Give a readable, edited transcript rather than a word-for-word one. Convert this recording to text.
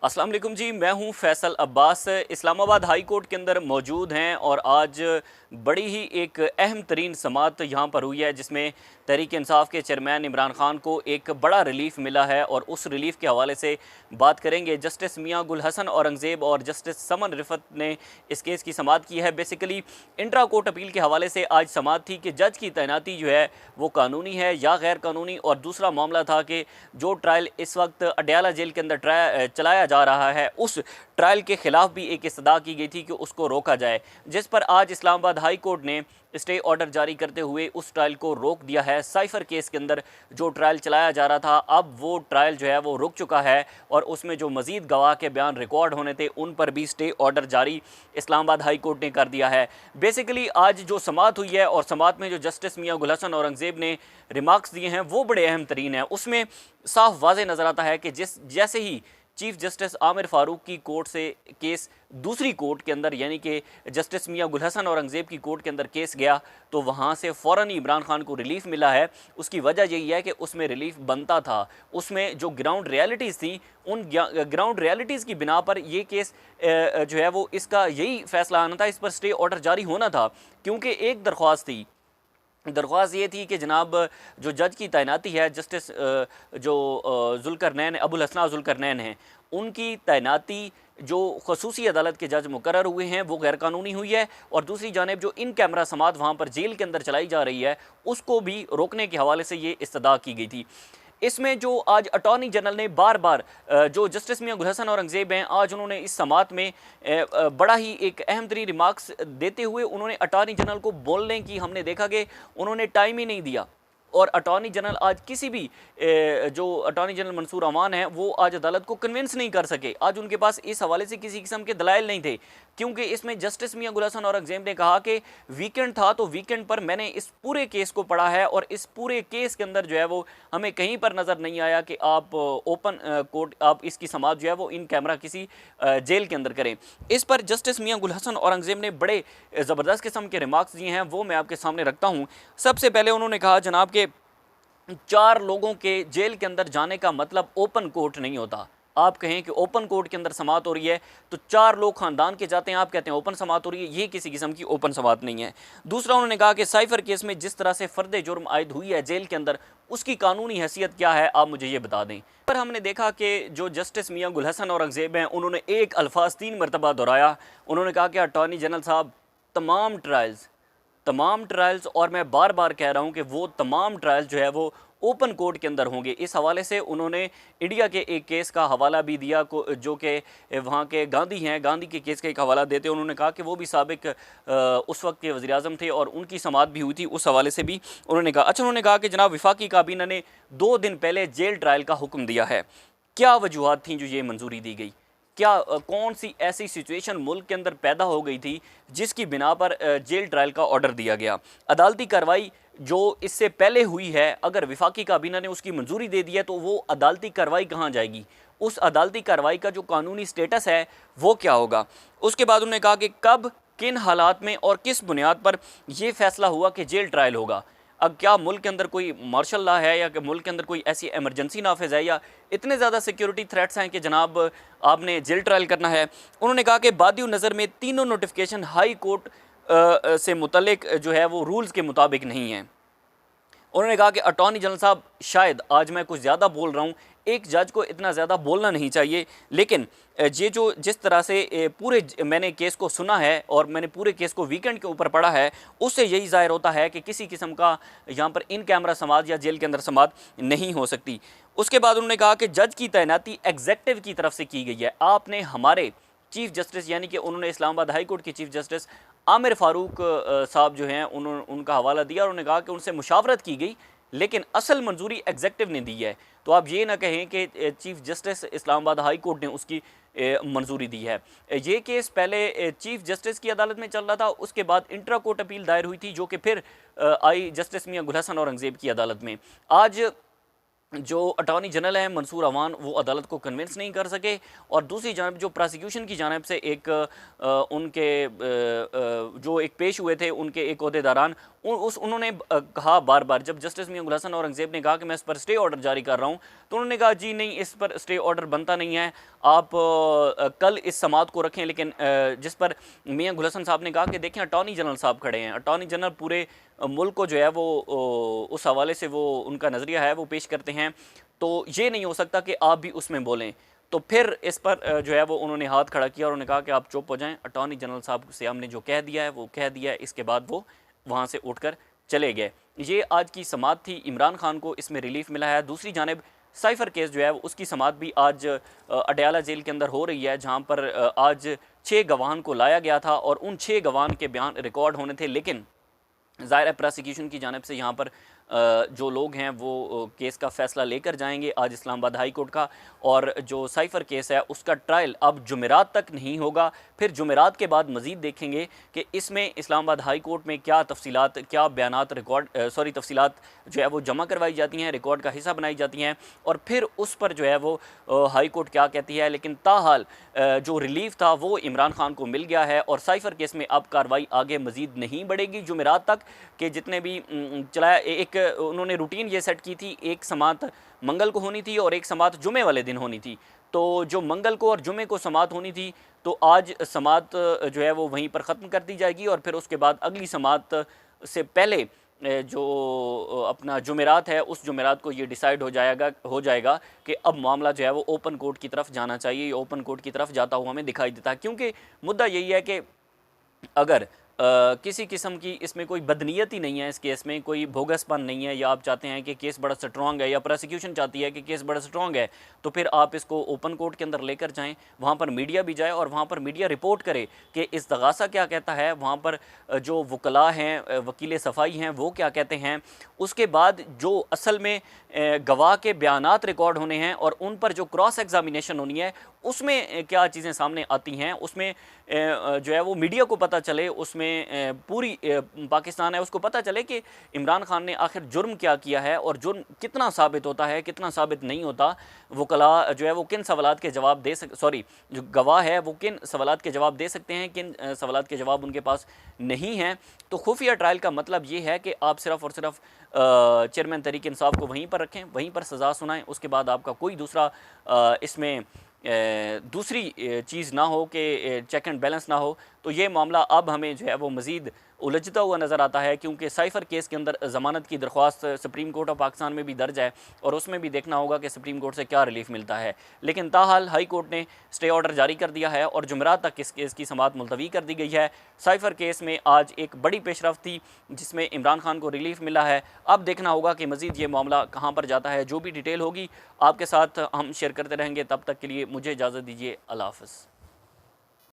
अस्सलाम वालेकुम जी, मैं हूं फैसल अब्बास। इस्लामाबाद हाई कोर्ट के अंदर मौजूद हैं और आज बड़ी ही एक अहम तरीन समाअत यहाँ पर हुई है, जिसमें तहरीक इंसाफ के चेयरमैन इमरान खान को एक बड़ा रिलीफ मिला है और उस रिलीफ के हवाले से बात करेंगे। जस्टिस मियां गुल हसन औरंगज़ेब और जस्टिस समन रिफत ने इस केस की समाअत की है। बेसिकली इंट्रा कोर्ट अपील के हवाले से आज समाअत थी कि जज की तैनाती जो है वो कानूनी है या गैर कानूनी, और दूसरा मामला था कि जो ट्रायल इस वक्त अडयाला जेल के अंदर चलाया जा रहा है, उस ट्रायल के खिलाफ भी एक इस्तदा की गई थी कि उसको रोका जाए, जिस पर आज इस्लामाबाद हाई कोर्ट ने स्टे ऑर्डर जारी करते हुए उस ट्रायल को रोक दिया है। साइफर केस के अंदर जो ट्रायल चलाया जा रहा था, अब वो ट्रायल जो है वो रुक चुका है और उसमें जो मजीद गवाह के बयान रिकॉर्ड होने थे उन पर भी स्टे ऑर्डर जारी इस्लामाबाद हाई कोर्ट ने कर दिया है। बेसिकली आज जो समाअत हुई है और समाअत में जो जस्टिस मियां गुल हसन औरंगज़ेब ने रिमार्क्स दिए हैं वो बड़े अहम तरीन हैं। उसमें साफ वाज़े नज़र आता है कि जैसे ही चीफ जस्टिस आमिर फारूक की कोर्ट से केस दूसरी कोर्ट के अंदर यानी कि जस्टिस मियां गुल हसन औरंगज़ेब की कोर्ट के अंदर केस गया, तो वहाँ से फ़ौरन ही इमरान खान को रिलीफ मिला है। उसकी वजह यही है कि उसमें रिलीफ बनता था, उसमें जो ग्राउंड रियलिटीज़ थी उन ग्राउंड रियलिटीज़ की बिना पर ये केस जो है वो इसका यही फैसला आना था, इस पर स्टे ऑर्डर जारी होना था, क्योंकि एक दरख्वास्त ये थी कि जनाब जो जज की तैनाती है, जस्टिस जो जुल्करनैन अबुल हसना जुल्करनैन हैं, उनकी तैनाती जो खसूसी अदालत के जज मुकर्रर हुए हैं वो गैर कानूनी हुई है, और दूसरी जानिब जो इन कैमरा समात वहाँ पर जेल के अंदर चलाई जा रही है उसको भी रोकने के हवाले से ये इस्तदा की गई थी। इसमें जो आज अटॉर्नी जनरल ने बार बार जो जस्टिस मियां गुल हसन औरंगज़ेब हैं, आज उन्होंने इस समाअत में बड़ा ही एक अहम तरीन रिमार्क्स देते हुए उन्होंने अटॉर्नी जनरल को बोलने की हमने देखा कि उन्होंने टाइम ही नहीं दिया। और अटॉर्नी जनरल आज किसी भी जो अटॉर्नी जनरल मंसूर अमान है वो आज अदालत को कन्विंस नहीं कर सके। आज उनके पास इस हवाले से किसी किस्म के दलाइल नहीं थे, क्योंकि इसमें जस्टिस मियां गुल हसन औरंगज़ेब ने कहा कि वीकेंड था तो वीकेंड पर मैंने इस पूरे केस को पढ़ा है और इस पूरे केस के अंदर जो है वो हमें कहीं पर नज़र नहीं आया कि आप ओपन कोर्ट आप इसकी समाअत जो है वो इन कैमरा किसी जेल के अंदर करें। इस पर जस्टिस मियां गुल हसन औरंगज़ेब ने बड़े ज़बरदस्त किस्म के रिमार्क्स दिए हैं, वो मैं आपके सामने रखता हूँ। सबसे पहले उन्होंने कहा जनाब के 4 लोगों के जेल के अंदर जाने का मतलब ओपन कोर्ट नहीं होता। आप कहें कि ओपन कोर्ट के अंदर समाअत हो रही है तो 4 लोग खानदान के जाते हैं, आप कहते हैं ओपन समाअत हो रही है, ये किसी किस्म की ओपन समाअत नहीं है। दूसरा उन्होंने कहा कि साइफर केस में जिस तरह से फ़र्द जुर्म आयद हुई है जेल के अंदर, उसकी कानूनी हैसियत क्या है, आप मुझे ये बता दें। पर हमने देखा कि जो जस्टिस मियां गुल हसन औरंगज़ेब हैं उन्होंने एक अल्फाज 3 मरतबा दोहराया। उन्होंने कहा कि अटॉर्नी जनरल साहब तमाम ट्रायल्स, और मैं बार बार कह रहा हूँ कि वो तमाम ट्रायल्स जो है वो ओपन कोर्ट के अंदर होंगे। इस हवाले से उन्होंने इंडिया के एक केस का हवाला भी दिया जो कि वहाँ के गांधी हैं, गांधी के केस का एक हवाला देते उन्होंने कहा कि वो भी साबिक उस वक्त के वज़ीर आज़म थे और उनकी समाअत भी हुई थी, उस हवाले से भी उन्होंने कहा। अच्छा, उन्होंने कहा कि जनाब वफाकी काबीना ने 2 दिन पहले जेल ट्रायल का हुक्म दिया है। क्या वजूहत थी जो ये मंजूरी दी गई? क्या कौन सी ऐसी सिचुएशन मुल्क के अंदर पैदा हो गई थी जिसकी बिना पर जेल ट्रायल का ऑर्डर दिया गया? अदालती कार्रवाई जो इससे पहले हुई है, अगर वफाकी काबीना ने उसकी मंजूरी दे दी है तो वो अदालती कार्रवाई कहाँ जाएगी? उस अदालती कार्रवाई का जो कानूनी स्टेटस है वो क्या होगा? उसके बाद उन्होंने कहा कि कब, किन हालात में और किस बुनियाद पर यह फैसला हुआ कि जेल ट्रायल होगा? अब क्या मुल्क के अंदर कोई मार्शल लॉ है या कि मुल्क के अंदर कोई ऐसी एमरजेंसी नाफिज है या इतने ज़्यादा सिक्योरिटी थ्रेट्स हैं कि जनाब आपने जेल ट्रायल करना है? उन्होंने कहा कि बादियो नज़र में तीनों नोटिफिकेशन हाई कोर्ट से मुतल्लिक जो है वो रूल्स के मुताबिक नहीं है। उन्होंने कहा कि अटॉर्नी जनरल साहब, शायद आज मैं कुछ ज़्यादा बोल रहा हूँ, एक जज को इतना ज़्यादा बोलना नहीं चाहिए, लेकिन ये जो जिस तरह से पूरे मैंने केस को सुना है और मैंने पूरे केस को वीकेंड के ऊपर पढ़ा है, उससे यही ज़ाहिर होता है कि किसी किस्म का यहाँ पर इन कैमरा समाअत या जेल के अंदर समाअत नहीं हो सकती। उसके बाद उन्होंने कहा कि जज की तैनाती एग्जेक्टिव की तरफ से की गई है। आपने हमारे चीफ जस्टिस यानी कि उन्होंने इस्लामाबाद हाई कोर्ट के चीफ जस्टिस आमिर फारूक साहब जो हैं उनका हवाला दिया और उन्होंने कहा कि उनसे मुशावरत की गई, लेकिन असल मंजूरी एग्जेक्टिव ने दी है। तो आप ये ना कहें कि chief justice Islamabad high court ने उसकी मंजूरी दी है। ये केस पहले चीफ जस्टिस की अदालत में चल रहा था, उसके बाद इंट्रा कोर्ट अपील दायर हुई थी जो कि फिर आई जस्टिस मियां गुल हसन औरंगज़ेब की अदालत में। आज जो अटॉर्नी जनरल हैं मंसूर अमान, वो अदालत को कन्विंस नहीं कर सके, और दूसरी जानब जो प्रोसिक्यूशन की जानब से एक उनके जो एक पेश हुए थे उनके एक ओहदेदारान, उन्होंने कहा बार बार, जब जस्टिस मियां गुल हसन औरंगज़ेब ने कहा कि मैं इस पर स्टे ऑर्डर जारी कर रहा हूँ, तो उन्होंने कहा जी नहीं, इस पर स्टे ऑर्डर बनता नहीं है, आप कल इस समात को रखें। लेकिन जिस पर मियां गुल हसन साहब ने कहा कि देखें अटॉर्नी जनरल साहब खड़े हैं, अटॉर्नी जनरल पूरे मुल्क को जो है वो उस हवाले से वो उनका नज़रिया है वो पेश करते हैं, तो ये नहीं हो सकता कि आप भी उसमें बोलें। तो फिर इस पर जो है वो उन्होंने हाथ खड़ा किया और उन्होंने कहा कि आप चुप हो जाएं, अटॉर्नी जनरल साहब से हमने जो कह दिया है वो कह दिया है। इसके बाद वो वहाँ से उठकर चले गए। ये आज की समात थी। इमरान खान को इसमें रिलीफ मिला है। दूसरी जानिब साइफ़र केस जो है उसकी समात भी आज अडयाला जेल के अंदर हो रही है, जहाँ पर आज 6 गवाहान को लाया गया था और उन 6 गवाहान के बयान रिकॉर्ड होने थे। लेकिन ज़ाहिर है प्रोसिक्यूशन की जानिब से यहाँ पर जो लोग हैं वो केस का फ़ैसला लेकर जाएंगे आज इस्लामाबाद हाई कोर्ट का, और जो साइफ़र केस है उसका ट्रायल अब जुमेरात तक नहीं होगा। फिर जुमेरात के बाद मज़ीद देखेंगे कि इसमें इस्लामाबाद हाई कोर्ट में क्या तफसीलात, क्या बयानात तफसीलात जो है वो जमा करवाई जाती हैं, रिकॉर्ड का हिस्सा बनाई जाती हैं, और फिर उस पर जो है वो हाई कोर्ट क्या कहती है। लेकिन ताहाल जो रिलीफ था वो इमरान खान को मिल गया है और साइफ़र केस में अब कार्रवाई आगे मज़ीद नहीं बढ़ेगी जुमेरात तक, कि जितने भी चलाया एक उन्होंने रूटीन ये सेट की थी, एक समात मंगल को होनी थी और एक समात जुमे वाले दिन होनी थी। तो जो मंगल को और जुमे को समात होनी थी, तो आज समात जो है वो वहीं पर ख़त्म कर दी जाएगी और फिर उसके बाद अगली समात से पहले जो अपना जुमेरात है उस जुमेरात को ये डिसाइड हो जाएगा कि अब मामला जो है वो ओपन कोर्ट की तरफ जाना चाहिए। ओपन कोर्ट की तरफ जाता हुआ हमें दिखाई देता है, क्योंकि मुद्दा यही है कि अगर किसी किस्म की इसमें कोई बदनीयती नहीं है, इस केस में कोई भोगसपन नहीं है, या आप चाहते हैं कि केस बड़ा स्ट्रॉन्ग है या प्रोसिक्यूशन चाहती है कि केस बड़ा स्ट्रॉन्ग है, तो फिर आप इसको ओपन कोर्ट के अंदर लेकर जाएं, वहाँ पर मीडिया भी जाए और वहाँ पर मीडिया रिपोर्ट करे कि इस्तगासा क्या कहता है, वहाँ पर जो वकला हैं, वकील सफाई हैं, वो क्या कहते हैं। उसके बाद जो असल में गवाह के बयानात रिकॉर्ड होने हैं और उन पर जो क्रॉस एग्जामिनेशन होनी है उसमें क्या चीज़ें सामने आती हैं, उसमें जो है वो मीडिया को पता चले, उसमें पूरी पाकिस्तान है उसको पता चले कि इमरान खान ने आखिर जुर्म क्या किया है और जुर्म कितना साबित होता है, कितना साबित नहीं होता। वकला जो है वो किन सवालात के जवाब दे जो गवाह है वो किन सवालात के जवाब दे सकते हैं, किन सवालात के जवाब उनके पास नहीं हैं। तो खुफिया ट्रायल का मतलब ये है कि आप सिर्फ़ और सिर्फ चेयरमैन तहरीक इंसाफ को वहीं पर रखें, वहीं पर सज़ा सुनाएं, उसके बाद आपका कोई दूसरा इसमें दूसरी चीज़ ना हो कि चेक एंड बैलेंस ना हो। तो ये मामला अब हमें जो है वो मज़ीद उलझता हुआ नज़र आता है, क्योंकि साइफ़र केस के अंदर ज़मानत की दरख्वास्त सुप्रीम कोर्ट ऑफ पाकिस्तान में भी दर्ज है और उसमें भी देखना होगा कि सुप्रीम कोर्ट से क्या रिलीफ मिलता है। लेकिन ताहाल हाई कोर्ट ने स्टे ऑर्डर जारी कर दिया है और जुमेरात तक इस केस की समाअत मुलतवी कर दी गई है। साइफ़र केस में आज एक बड़ी पेशरफ्त थी जिसमें इमरान खान को रिलीफ मिला है। अब देखना होगा कि मज़ीद ये मामला कहाँ पर जाता है। जो भी डिटेल होगी आपके साथ हम शेयर करते रहेंगे। तब तक के लिए मुझे इजाज़त दीजिए। अल्लाह हाफ़िज़।